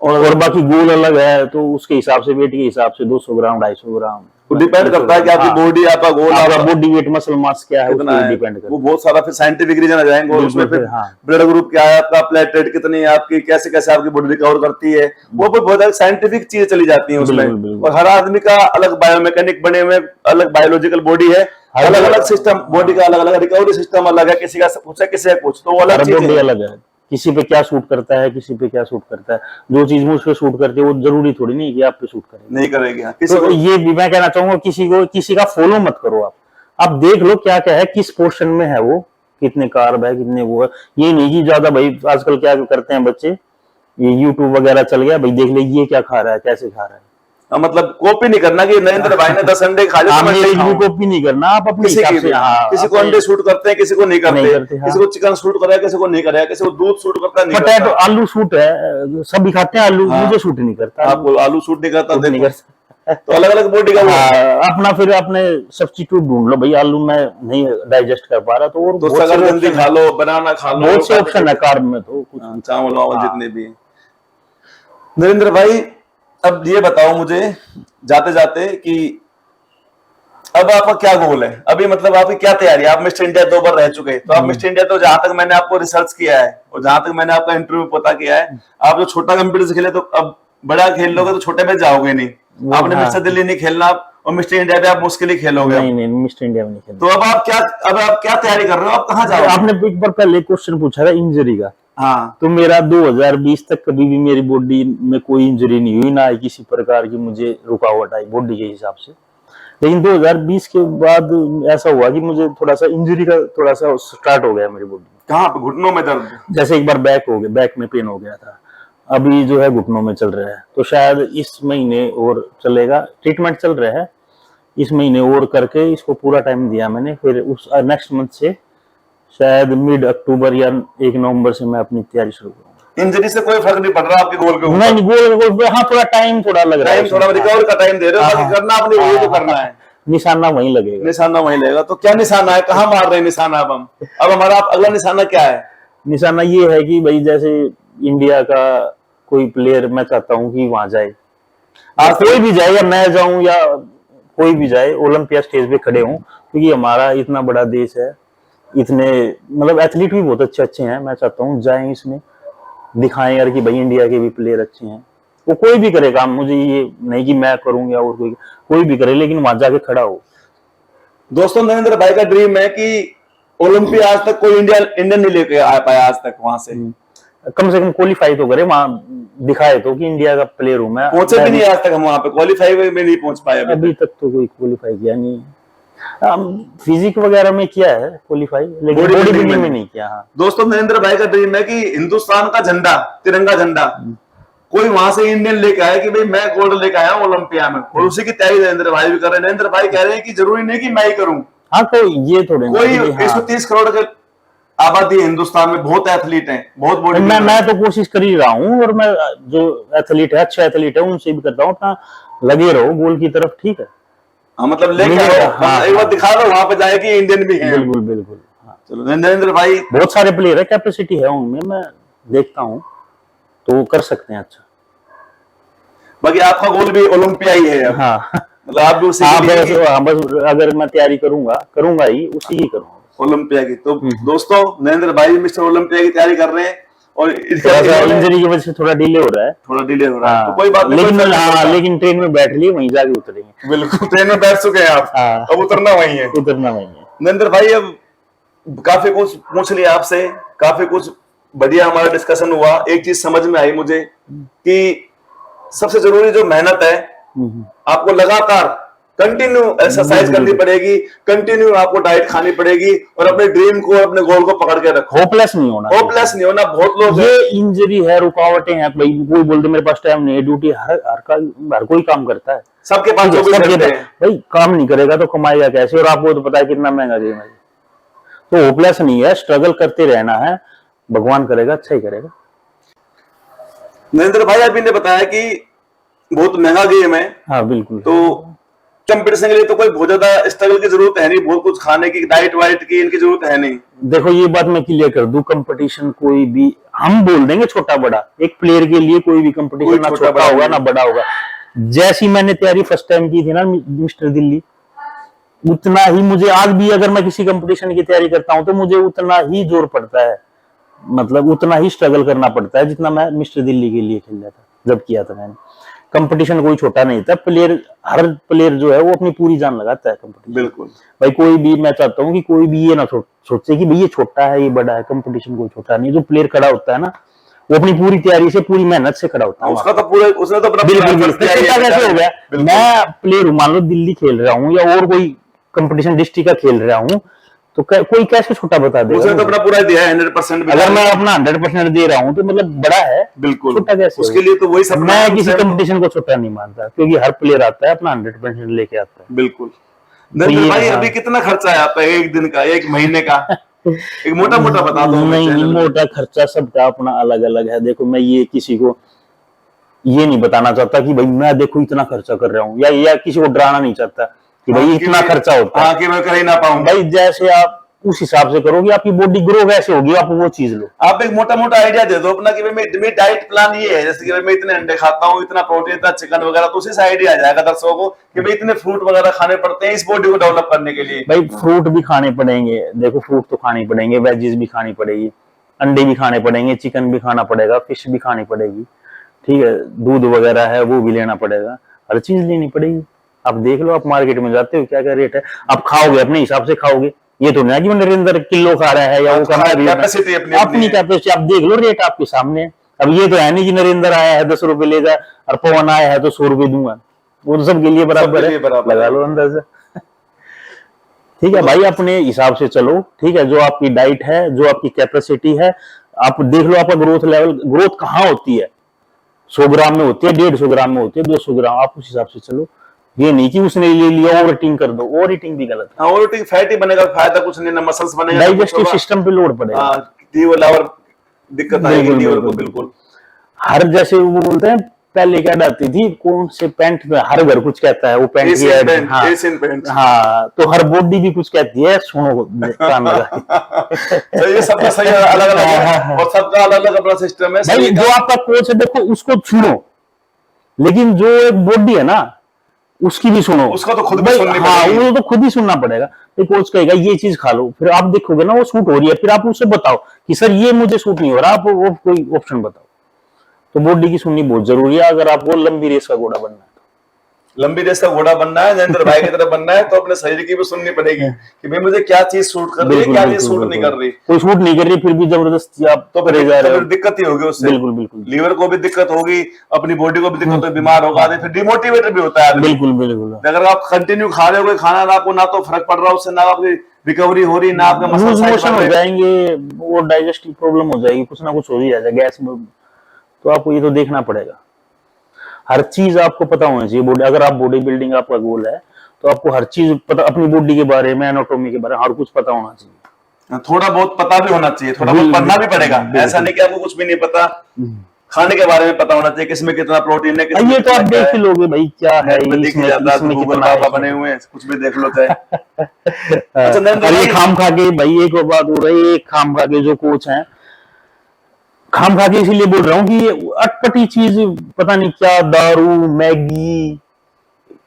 और बाकी गोल अलग है तो उसके हिसाब से, वेट के हिसाब से 200 ग्राम 250 ग्राम डिपेंड करता है कि आपकी बॉडी, आपका गोल, आपका बॉडी वेट, मसल मास क्या है, कितना उसको है, डिपेंड करता वो बहुत सारा फिर साइंटिफिक रीजन आ जाएंगे, और उसमें फिर हाँ। ब्लड ग्रुप क्या है आपका, प्लेटलेट कितनी है आपकी, कैसे कैसे आपकी बॉडी रिकवर करती है, वो बहुत सारी साइंटिफिक चीजें चली जाती हैं उसमें। और हर आदमी का अलग बायोमैकेनिक बने हुए, अलग बायोलॉजिकल बॉडी है, अलग अलग सिस्टम, बॉडी का अलग अलग रिकवरी सिस्टम अलग है, किसी का कुछ है, किसी का कुछ, तो अलग बॉडी अलग है, किसी पे क्या सूट करता है, किसी पे क्या सूट करता है। जो चीज मुझ पे सूट करती है वो जरूरी थोड़ी नहीं कि आप पे सूट करेगी, नहीं करेगी। तो ये भी मैं कहना चाहूंगा, किसी का फॉलो मत करो आप देख लो क्या क्या है, किस पोर्शन में है वो, कितने कार्ब है, कितने वो है। ये नहीं कि ज्यादा भाई, आजकल क्या करते हैं बच्चे, ये यूट्यूब वगैरह चल गया भाई, देख ले ये क्या खा रहा है, कैसे खा रहा है। मतलब कॉपी नहीं करना कि नरेंद्र भाई ने 10 अंडे खा लिए, कॉपी नहीं करना, आप अपने हिसाब से। किसी को अंडे शूट करते हैं, किसी को नहीं करते, किसी को चिकन शूट कर रहा है, किसी को नहीं कर रहा है, किसी को दूध शूट करता है, नहीं पोटैटो, आलू शूट है, सभी खाते हैं आलू, मुझे शूट नहीं करता। आपको आलू शूट नहीं करता, नहीं करता, तो अलग अलग बॉडी का अपना फिर अपने सब्स्टिट्यूट ढूंढ लो भाई, आलू में नहीं डाइजेस्ट कर पा रहा तो और जल्दी खा लो, बनाना खा लो, बहुत से ऑप्शन है कार्ब में, तो चावल वावल जितने भी। नरेंद्र भाई, अब ये बताओ मुझे जाते जाते कि अब आपका क्या गोल है अभी, मतलब आपकी क्या तैयारी है? आप मिस्टर इंडिया 2 बार रह चुके हैं, तो आप मिस्टर इंडिया, तो जहां तक मैंने आपको रिसर्च किया है और जहां तक मैंने आपका इंटरव्यू पता किया है, आप जो छोटा कंप्यूटर खेले, तो अब बड़ा खेल लोगे तो छोटे में जाओगे नहीं, आपने मिस्टर दिल्ली नहीं खेलना, और मिस्टर इंडिया भी आप मुश्किल ही खेलोगे। नहीं, मिस्टर इंडिया में नहीं खेलना। तो अब आप क्या तैयारी कर रहे हो, आप कहाँ जाओगे? आपने एक बार पहले क्वेश्चन पूछा था इंजरी का, हाँ, तो मेरा 2020 तक कभी भी मेरी बॉडी में कोई इंजरी नहीं हुई, ना किसी प्रकार की मुझे रुकावट आई बॉडी के हिसाब से। लेकिन 2020 के बाद ऐसा हुआ कि मुझे थोड़ा सा इंजरी का थोड़ा सा स्टार्ट हो गया मेरी बॉडी। कहाँ पे? घुटनों में दर्द? जैसे एक बार बैक में पेन हो गया था, अभी जो है घुटनों में चल रहा है, तो शायद इस महीने और चलेगा, ट्रीटमेंट चल रहा है, इस महीने और करके इसको पूरा टाइम दिया मैंने, फिर उस नेक्स्ट मंथ से शायद मिड अक्टूबर या 1 नवंबर से मैं अपनी तैयारी शुरू करूंगा। इंजरी से कोई फर्क नहीं पड़ रहा आपके गोल के ऊपर? नहीं, गोल हाँ, थोड़ा टाइम थोड़ा लग रहा है, थोड़ा रिकवर का टाइम दे रहे हो, बाकी करना अपनी वही तो करना है, निशाना वहीं लगेगा, निशाना वहीं लगेगा। तो क्या निशाना है, कहाँ मार रहे हैं निशाना अब हमारा अगला निशाना क्या है? निशाना ये है कि भाई जैसे इंडिया का कोई प्लेयर मैं चाहता हूँ कि वहां जाए, कोई भी जाए, या मैं जाऊं या कोई भी जाए, ओलंपिया स्टेज पे खड़े हों, क्योंकि हमारा इतना बड़ा देश है, इतने मतलब एथलीट भी बहुत अच्छे अच्छे हैं, मैं चाहता हूँ जाएं इसमें, दिखाएं यार कि भाई इंडिया के भी प्लेयर अच्छे हैं। वो कोई भी करे काम, मुझे ये नहीं कि मैं करूँ या और कोई भी करे, लेकिन वहां जाके खड़ा हो। दोस्तों, नरेंद्र भाई का ड्रीम है कि ओलंपिया आज तक कोई इंडियन नहीं लेके आ पाया आज तक, वहां से कम क्वालिफाई तो करे, वहां दिखाए तो कि इंडिया का प्लेयर हूं मैं। पहुंचे भी नहीं आज तक, हम वहां पे क्वालिफाई में नहीं पहुंच पाए अभी तक तो कोई क्वालिफाई किया नहीं, फिजिक वगैरह में किया है क्वालिफाई, लेकिन बॉडी बिल्डिंग में नहीं किया। हाँ दोस्तों, नरेंद्र भाई का ड्रीम है कि हिंदुस्तान का झंडा, तिरंगा झंडा, कोई वहां से इंडियन लेके आया कि भाई मैं गोल्ड लेके आया हूं ओलंपिया में, और उसी की तैयारी नरेंद्र भाई भी कर रहे हैं। नरेंद्र भाई कह रहे हैं कि जरूरी नहीं कि मैं ही करूं। हाँ, तो ये थोड़े कोई 130 करोड़ के आबादी है हिंदुस्तान में, बहुत एथलीट हैं, बहुत बॉडी। मैं तो कोशिश कर ही रहा हूँ, और मैं जो एथलीट है, अच्छे एथलीट है, उनसे भी करता हूँ, अपना लगे रहो गोल की तरफ, ठीक है। हाँ, मतलब लेके आओ, एक बार दिखा दो वहां पे जाए कि इंडियन भी है। बिल्कुल बिल्कुल। हाँ, चलो नरेंद्र भाई, बहुत सारे प्लेयर है, कैपेसिटी है उनमें, मैं देखता हूँ, तो वो कर सकते हैं अच्छा। बाकी आपका गोल भी ओलंपिया ही है। हाँ, मतलब आप भी उसी बस अगर मैं तैयारी करूंगा ही, उसी की करूंगा। ओलंपिया की। तो दोस्तों नरेंद्र भाई मिस्टर ओलंपिया की तैयारी कर रहे हैं और इंजरी की वजह से थोड़ा डिले हो रहा है। थोड़ा डिले हो रहा है, हाँ, तो कोई बात नहीं, लेकिन कोई फर्क नहीं हाँ, पड़ता। लेकिन ट्रेन में बैठ लिए, वहीं जाके उतरेंगे। बिल्कुल, ट्रेन में बैठ चुके हैं आप, हाँ। अब उतरना वही है। उतरना वहीं है। नरेंद्र भाई अब काफी कुछ पूछ लिया आपसे, काफी कुछ बढ़िया हमारा डिस्कशन हुआ। एक चीज समझ में आई मुझे कि सबसे जरूरी जो मेहनत है, आपको लगातार कंटिन्यू एक्सरसाइज करनी पड़ेगी, कंटिन्यू आपको डाइट खानी पड़ेगी और अपने ड्रीम को, अपने गोल को पकड़ के रखो। होपलेस नहीं होना, होपलेस नहीं होना। बहुत लोग ये इंजरी है, रुकावटें हैं, कोई बोलते मेरे पास टाइम नहीं है, ड्यूटी, हर कोई काम करता है, सबके पास 24 घंटे हैं। भाई काम नहीं करेगा तो कमाएगा कैसे? और आपको तो पता है कितना महंगा गेम है। तो होपलेस नहीं है, स्ट्रगल करते रहना है, भगवान करेगा अच्छा ही करेगा। नरेंद्र भाई अभी ने बताया कि बहुत महंगा गेम है। हाँ बिल्कुल। तो कंपटीशन के लिए तो कोई बहुत ज्यादा स्ट्रगल की जरूरत है नहीं, बहुत कुछ खाने की, डाइट वाइट की इनकी जरूरत है नहीं। देखो ये बात मैं क्लियर कर दूं, कंपटीशन कोई भी हम बोल देंगे छोटा बड़ा, एक प्लेयर के लिए कोई भी कंपटीशन ना छोटा होगा ना बड़ा होगा। जैसी मैंने तैयारी फर्स्ट टाइम की थी ना मिस्टर दिल्ली, उतना ही मुझे आज भी अगर मैं किसी कंपटीशन की तैयारी करता हूं तो मुझे उतना ही जोर पड़ता है, मतलब उतना ही स्ट्रगल करना पड़ता है जितना मैं मिस्टर दिल्ली के लिए खेल रहा था जब किया था मैंने। कंपटीशन कोई छोटा नहीं था, प्लेयर, हर प्लेयर जो है वो अपनी पूरी जान लगाता है कंपटीशन। बिल्कुल भाई कोई भी, मैं चाहता हूँ कि कोई भी ये ना सोचे कि भाई ये छोटा है ये बड़ा है, कंपटीशन कोई छोटा नहीं। जो प्लेयर खड़ा होता है ना वो अपनी पूरी तैयारी से, पूरी मेहनत से खड़ा होता है। उसका तो पूरे, उसने तो अपना बिल्कुल कैसे हो गया, मैं प्लेयर हूँ, मान लो दिल्ली खेल रहा हूँ या और कोई कंपटीशन डिस्ट्रिक्ट का खेल रहा हूँ, तो कोई कैसे छोटा बता देगा? उसने तो अपना पूरा दिया है 100%। अगर मैं अपना 100% दे रहा हूँ तो मतलब बड़ा है, बिल्कुल छोटा कैसे? उसके लिए तो वही सब। मैं किसी कंपटीशन को छोटा नहीं मानता, क्योंकि हर प्लेयर आता है अपना 100% लेके आता है। बिल्कुल। नरेंद्र भाई अभी कितना खर्चा है आपका एक दिन का, एक महीने का? एक मोटा मोटा बता दो। नहीं, मोटा खर्चा सबका अपना अलग अलग है। देखो मैं ये किसी को ये नहीं बताना चाहता कि भाई मैं देखो इतना खर्चा कर रहा हूँ, या किसी को डराना नहीं चाहता कि भाई इतना खर्चा होता है। हाँ, कि मैं कर ही ना पाऊं। भाई जैसे आप उस हिसाब से करोगे, आपकी बॉडी ग्रो वैसे होगी, आप वो चीज लो। आप एक मोटा मोटा आइडिया दे दो अपना कि भाई मेरी डाइट प्लान ये है, जैसे कि भाई मैं इतने अंडे खाता हूँ, इतना प्रोटीन, इतना चिकन वगैरह, तो उसी से आइडिया आ जाएगा दर्शकों को कि भाई इतने फ्रूट वगैरह खाने पड़ते हैं इस बॉडी को डेवलप करने के लिए। भाई फ्रूट भी खाने पड़ेंगे, देखो फ्रूट तो खाने पड़ेंगे, वेजीज भी खानी पड़ेगी, अंडे भी खाने पड़ेंगे, चिकन भी खाना पड़ेगा, फिश भी खानी पड़ेगी, ठीक है, दूध वगैरह है वो भी लेना पड़ेगा, हर चीज लेनी पड़ेगी। आप देख लो, आप मार्केट में जाते हो क्या क्या रेट है, आप खाओगे अपने हिसाब से खाओगे, ये तो नहीं कि नरेंद्र किलो खा रहा है या वो कैपेसिटी अपनी कैपेसिटी, आप देख लो रेट आपके सामने। अब ये तो है नहीं कि नरेंद्र आया है 10 रुपए ले जा और पवन आया है तो 100 रुपए दूंगा, वो तो सबके लिए बराबर है, लगा लो अंदाजा। ठीक है भाई, अपने हिसाब से चलो, ठीक है, जो आपकी डाइट है, जो आपकी कैपेसिटी है, आप देख लो आपका ग्रोथ लेवल, ग्रोथ कहाँ होती है, 100 ग्राम में होती है, 150 ग्राम में होती है, 200 ग्राम, आप उस हिसाब से चलो। ये नहीं कि उसने ले लिया ओवर ईटिंग कर दो, ओवर ईटिंग भी गलत है। ओवर ईटिंग फैट ही बनेगा, फायदा कुछ नहीं, ना मसल्स बनेगा, डाइजेस्टिव सिस्टम पे लोड पड़ेगा, लीवर दिक्कत आएगी लीवर को। बिल्कुल हर, जैसे वो बोलते हैं पहले क्या डालती थी, कौन से पैंट में, हर घर कुछ कहता है, वो पैंट की है, हाँ, तो हर बॉडी भी कुछ कहती है, सुनो कान लगा। तो ये सबका सही अलग अलग है और सबका अलग अलग अपना सिस्टम है। भाई जो आपका कोच है देखो उसको सुनो, लेकिन जो एक बॉडी है ना उसकी भी सुनो, उसका तो खुद भी सुननी पड़ेगी। हाँ, वो तो खुद ही सुनना पड़ेगा। तो कोच कहेगा ये चीज खा लो, फिर आप देखोगे ना वो सूट हो रही है, फिर आप उससे बताओ कि सर ये मुझे सूट नहीं हो रहा, आप वो कोई ऑप्शन बताओ। तो बॉडी की सुननी बहुत जरूरी है अगर आपको लंबी रेस का घोड़ा बनना है। लंबी रेस का घोड़ा बनना है, नरेंद्र भाई की तरफ बनना है, तो अपने शरीर की भी सुननी पड़ेगी कि भाई मुझे क्या चीज सूट कर रही है, क्या चीज सूट नहीं कर रही। कोई सूट नहीं कर रही फिर भी जबरदस्ती आप तो फिर दिक्कत ही होगी उससे। बिल्कुल बिल्कुल, लीवर को भी दिक्कत होगी, अपनी बॉडी को भी दिक्कत होगी, बीमार होगा, फिर डिमोटिवेट भी होता है। बिल्कुल बिल्कुल, अगर आप कंटिन्यू खा रहे हो कोई खाना, आपको ना तो फर्क पड़ रहा है उससे, ना आपकी रिकवरी हो रही, ना आपका मसल साइज हो जाएंगे, वो डाइजेस्टिव प्रॉब्लम हो जाएगी, कुछ ना कुछ हो ही जाएगा, गैस में। तो आपको ये तो देखना पड़ेगा, हर चीज आपको पता होना चाहिए। बॉडी, अगर आप बॉडी बिल्डिंग आपका गोल है तो आपको हर चीज पता, अपनी बॉडी के बारे में, एनाटॉमी के बारे में हर कुछ पता होना चाहिए। थोड़ा बहुत पता भी होना चाहिए, थोड़ा बहुत पढ़ना भी पड़ेगा, ऐसा नहीं कि आपको कुछ भी नहीं पता। खाने के बारे में पता होना चाहिए, किसमें कितना प्रोटीन है, ये तो आप देख ही लोगे भाई क्या है, इसमें गूगल पापा बने हुए हैं, कुछ भी देख लो चाहे। अच्छा, ये खाम खा के भाई, एक और बात हो रही है, खाम खा के जो कोच है, खाम खा के इसीलिए बोल रहा हूँ कि ये अटपटी चीज, पता नहीं क्या, दारू, मैगी,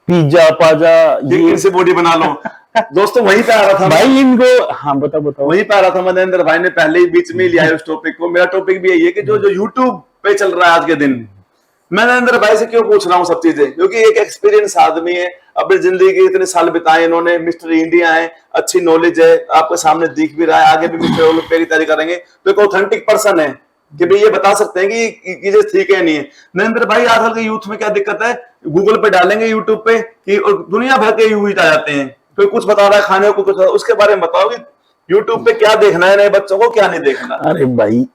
पिज्जा पाजा ये ये इनसे बॉडी बना लो। दोस्तों वहीं पे आ रहा था भाई इनको। हाँ बताओ बताओ। वहीं पे आ रहा था, नरेंद्र भाई ने पहले ही बीच में लिया है उस टॉपिक को। मेरा टॉपिक भी यही है कि जो जो यूट्यूब पे चल रहा है आज के दिन, मैं नरेंद्र भाई से क्यों पूछ रहा हूँ सब चीजें, क्योंकि एक एक्सपीरियंस आदमी है, अपनी जिंदगी के इतने साल बिताए इन्होंने, मिस्टर इंडिया है, अच्छी नॉलेज है, आपके सामने दिख भी रहा है, आगे भी मिस्टर ओलंपिया की तैयारी करेंगे, तो एक ऑथेंटिक पर्सन है कि भाई ये बता सकते हैं कि चीजें ठीक है नहीं है। नरेंद्र भाई आजकल के यूथ में क्या दिक्कत है, गूगल पे डालेंगे, यूट्यूब पे कि दुनिया भर के यूथ आ जाते हैं, कोई कुछ बता रहा है खाने को, कुछ उसके बारे में बताओ कि यूट्यूब पे क्या देखना है नए बच्चों को, क्या नहीं देखना। अरे भाई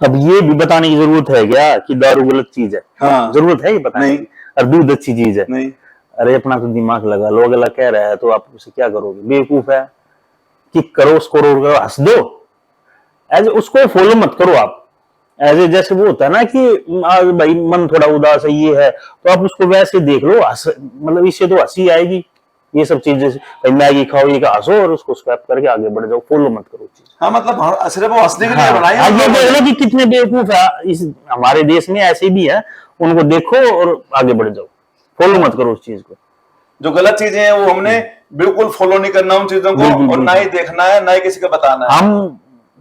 अब ये भी बताने की जरूरत है क्या कि दारू गलत चीज है? हाँ। जरूरत है ये बताने नहीं। की? और दूध अच्छी चीज है? नहीं। अरे अपना तो दिमाग लगा लो, अगला कह रहा है तो आप उसे क्या करोगे? बेवकूफ है, किक करो, स्कोर करो, हंस दो, एज उसको फॉलो मत करो आप। एज जैसे वो होता है ना कि आज भाई मन थोड़ा उदास है, ये है, तो आप उसको वैसे देख लो, मतलब इससे तो हंसी आएगी। ये सब चीजें भाई मैगी खाओ, ये का हंसो और उसको स्वैप करके आगे बढ़ जाओ, फॉलो मत करो चीज। हाँ मतलब सिर्फ वो हंसने के लिए हाँ, बनाई है। ये देख लो कि कितने बेवकूफ है इस हमारे देश में, ऐसे भी है, उनको देखो और आगे बढ़ जाओ, फॉलो मत करो उस चीज को। जो गलत चीजें हैं वो हमने बिल्कुल फॉलो नहीं करना उन चीजों को, और ना ही देखना है, ना ही किसी को बताना है। हम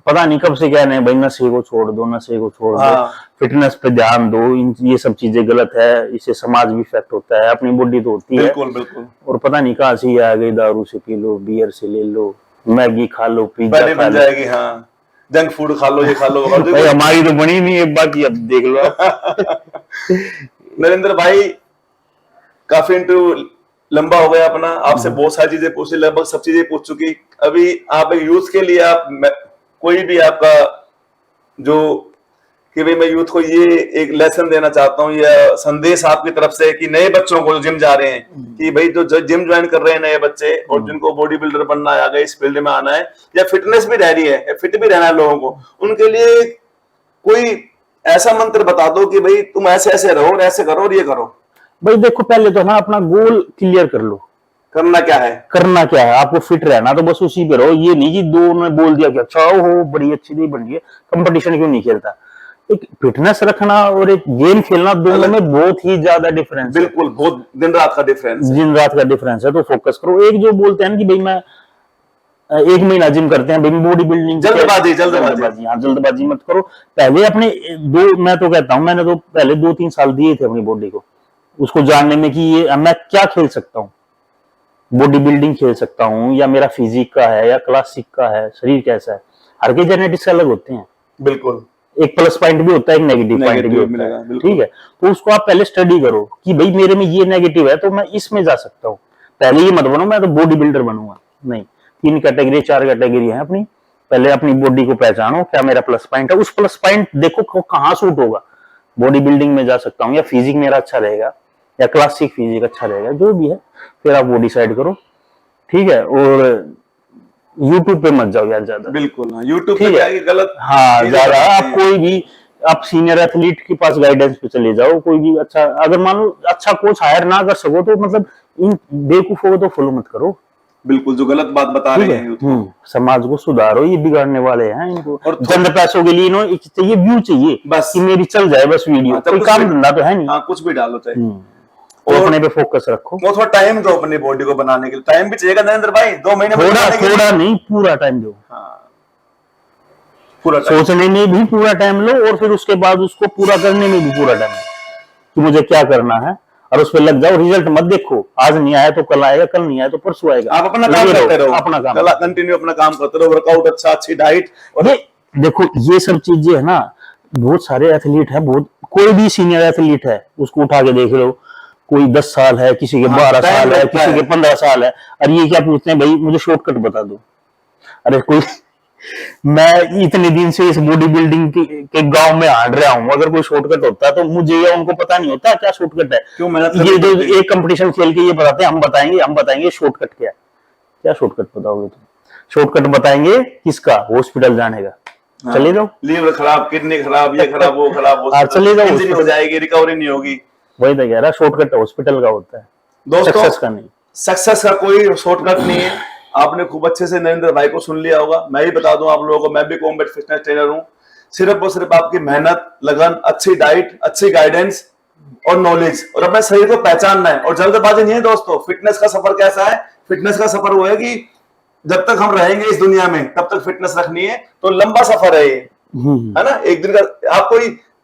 पता नहीं कब से कह रहे हैं भाई नशे को छोड़ दो, नशे को छोड़ दो, हाँ। फिटनेस पे ध्यान दो, ये सब चीजें गलत है, इससे समाज भी इफेक्ट होता है, अपनी बॉडी तो होती है। बिल्कुल बिल्कुल। और पता नहीं कहाँ से ये आ गई, दारू से पी लो, बियर से ले लो, मैगी खा लो, पिज्जा पहले खा बन लो, जाएगी। हाँ, जंक फूड खा लो, ये खा लो। और भाई हमारी तो बनी नहीं है, बाकी अब देख लो आप। नरेंद्र भाई काफी इंटरव्यू लंबा हो गया अपना, आपसे बहुत सारी चीजें पूछी, लगभग सब चीजें पूछ चुकी। अभी आप एक यूथ के लिए आप कोई भी आपका जो कि भाई मैं यूथ को ये एक लेसन देना चाहता हूँ या संदेश आपकी तरफ से कि नए बच्चों को जो जिम जा रहे हैं, कि भाई जो जिम ज्वाइन कर रहे हैं नए बच्चे और जिनको बॉडी बिल्डर बनना है, आगे इस फील्ड में आना है, या फिटनेस भी रह रही है, फिट भी रहना है लोगों को, उनके लिए कोई ऐसा मंत्र बता दो कि भाई तुम ऐसे ऐसे रहो और ऐसे करो और ये करो। भाई देखो पहले तो ना अपना गोल क्लियर कर लो, करना क्या है, करना क्या है, आपको फिट रहना तो बस उसी पे रहो। ये नहीं कि दो ने बोल दिया कि अच्छा हो बड़ी अच्छी नहीं बन रही है, कंपटीशन क्यों नहीं खेलता। एक फिटनेस रखना और एक गेम खेलना, दोनों में बहुत ही ज्यादा डिफरेंस है। बिल्कुल, बहुत दिन रात का डिफरेंस, दिन रात का डिफरेंस है, तो फोकस करो। एक जो बोलते हैं कि भाई मैं 1 महीना जिम करते हैं, भाई बॉडी बिल्डिंग, जल्दबाजी। हाँ जल्दबाजी मत करो। पहले अपने मैं तो कहता हूँ, मैंने तो पहले 2-3 साल दिए थे अपनी बॉडी को, उसको जानने में कि ये मैं क्या खेल सकता हूँ, बॉडी बिल्डिंग खेल सकता हूँ या मेरा फिजिक का है या क्लासिक का है, शरीर कैसा है। हर के जेनेटिक्स अलग होते हैं, बिल्कुल, एक प्लस पॉइंट भी होता है, एक नेगेटिव पॉइंट भी होता है, ठीक है। तो उसको आप पहले स्टडी करो कि भाई मेरे में ये नेगेटिव है तो मैं इसमें जा सकता हूँ। पहले ये मत बनो मैं तो बॉडी बिल्डर बनूंगा, नहीं। 3 कैटेगरी 4 कैटेगरी है अपनी, पहले अपनी बॉडी को पहचानो, क्या मेरा प्लस पॉइंट है, उस प्लस पॉइंट देखो कहाँ सूट होगा। बॉडी बिल्डिंग में जा सकता हूँ या फिजिक मेरा अच्छा रहेगा या क्लासिक फिजिक अच्छा रहेगा, जो भी है, फिर आप वो डिसाइड करो, ठीक है। और यूट्यूब पे मत जाओ यार ज्यादा, बिल्कुल। यूट्यूब पे क्या है गलत, हाँ ज्यादा। आप कोई भी आप सीनियर एथलीट के पास गाइडेंस पे चले जाओ, कोई भी अच्छा, अगर मान लो अच्छा कोच हायर ना कर सको तो मतलब इन बेवकूफों को तो फॉलो मत करो, बिल्कुल, जो गलत बात बता रहे हैं। समाज को सुधारो, ये बिगाड़ने वाले हैं इनको, और चंद पैसों के लिए इन्होंने चाहिए, व्यू चाहिए बस कि मेरी चल जाए बस वीडियो, कोई काम धंधा तो है नहीं। हाँ, कुछ भी डालो चाहे, और अपने पे फोकस रखो। वो थोड़ा टाइम दो अपनी बॉडी को बनाने के लिए, टाइम भी चाहिएगा नरेंद्र भाई, 2 महीने थोड़ा नहीं, पूरा टाइम दो। पूरा सोचने में भी पूरा टाइम लो और फिर उसके बाद उसको पूरा करने में भी पूरा टाइम कि मुझे क्या करना है, और उस पर लग जाओ। रिजल्ट मत देखो, आज नहीं आया तो कल आएगा, कल नहीं आया तो परसों आएगा। आप अपना काम करते रहो, अपना काम कंटिन्यू अपना काम करते रहो, वर्कआउट अच्छा, अच्छी डाइट। और देखो ये सब चीजें है ना, बहुत सारे एथलीट है, बहुत कोई भी सीनियर एथलीट है उसको उठा के देख लो, कोई 10 साल है, किसी के 12 साल है, किसी के 15 साल है, और ये क्या पूछते हैं भाई मुझे शॉर्टकट बता दो। अरे कोई मैं इतने दिन से इस बॉडी बिल्डिंग के गांव में हार रहा हूँ, अगर कोई शॉर्टकट होता तो मुझे या उनको पता नहीं होता क्या शॉर्टकट है। क्यों मेहनत ये जो एक कंपटीशन खेल के ये बताते हैं, हम बताएंगे शॉर्टकट क्या है। क्या शॉर्टकट बताओगे तुम? शॉर्टकट बताएंगे किसका? हॉस्पिटल जाने का। चले जाओ, लीवर खराब, किडनी खराब, ये खराब, वो खराब, चले जाओ, इंजरी हो जाएगी, रिकवरी नहीं होगी। वही तो कह रहा, शॉर्टकट हॉस्पिटल का होता है, सक्सेस का नहीं। सक्सेस का कोई शॉर्टकट नहीं है। आपने खूब अच्छे से नरेंद्र भाई को सुन लिया होगा। मैं ही बता दूं आप लोगों को, मैं भी कॉम्बैट फिटनेस ट्रेनर हूं। सिर्फ और सिर्फ आपकी मेहनत, लगन, अच्छी डाइट, अच्छी गाइडेंस, और नॉलेज और अपने शरीर को पहचानना है। और जल्दबाजी नहीं है दोस्तों। फिटनेस का सफर कैसा है? फिटनेस का सफर वो है कि जब तक हम रहेंगे इस दुनिया में तब तक फिटनेस रखनी है। तो लंबा सफर है ये, है ना। एक दिन का आप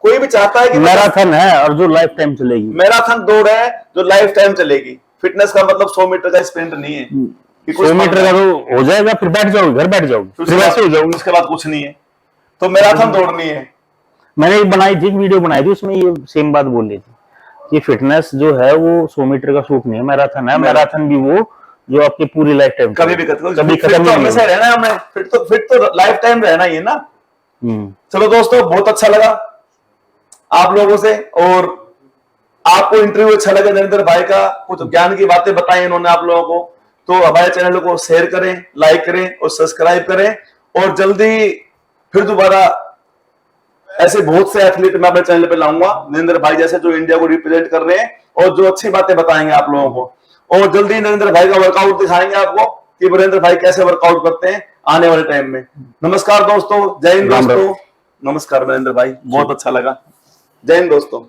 कोई भी चाहता है कि मैराथन है और जो लाइफ टाइम चलेगी। मैराथन दौड़ है जो लाइफ टाइम चलेगी। फिटनेस का मतलब 100 मीटर का स्प्रिंट नहीं है कि 100 मीटर का तो हो जाएगा, फिर बैठ जाओगे, घर बैठ जाओगे, फिर वैसे हो जाओगे। उसके बाद कुछ नहीं है। तो मैराथन दौड़नी है। मैंने एक बनाई थी, एक वीडियो बनाई थी, उसमें ये सेम बात बोल रही थी कि फिटनेस जो है वो 100 मीटर का शूट नहीं है, मैराथन है। मैराथन भी वो जो आपकी पूरी लाइफ टाइम कभी भी कभी कभी खत्म तो नहीं हमेशा होगी। रहना है हमें। फिट तो लाइफ टाइम रहना ही है ना। हम्म। चलो दोस्तों, बहुत अच्छा लगा आप लोगों से। और आपको इंटरव्यू अच्छा लगा नरेंद्र भाई का, कुछ ज्ञान की बातें बताई इन्होंने आप लोगों को, तो हमारे चैनल को शेयर करें, लाइक करें और सब्सक्राइब करें। और जल्दी फिर दोबारा ऐसे बहुत से एथलीट मैं अपने चैनल पे लाऊंगा नरेंद्र भाई जैसे, जो इंडिया को रिप्रेजेंट कर रहे हैं और जो अच्छी बातें बताएंगे आप लोगों को। और जल्दी नरेंद्र भाई का वर्कआउट दिखाएंगे आपको कि नरेंद्र भाई कैसे वर्कआउट करते हैं आने वाले टाइम में। नमस्कार दोस्तों, जय हिंद राम राम। दोस्तों। नमस्कार नरेंद्र भाई, बहुत अच्छा लगा। जय हिंद दोस्तों।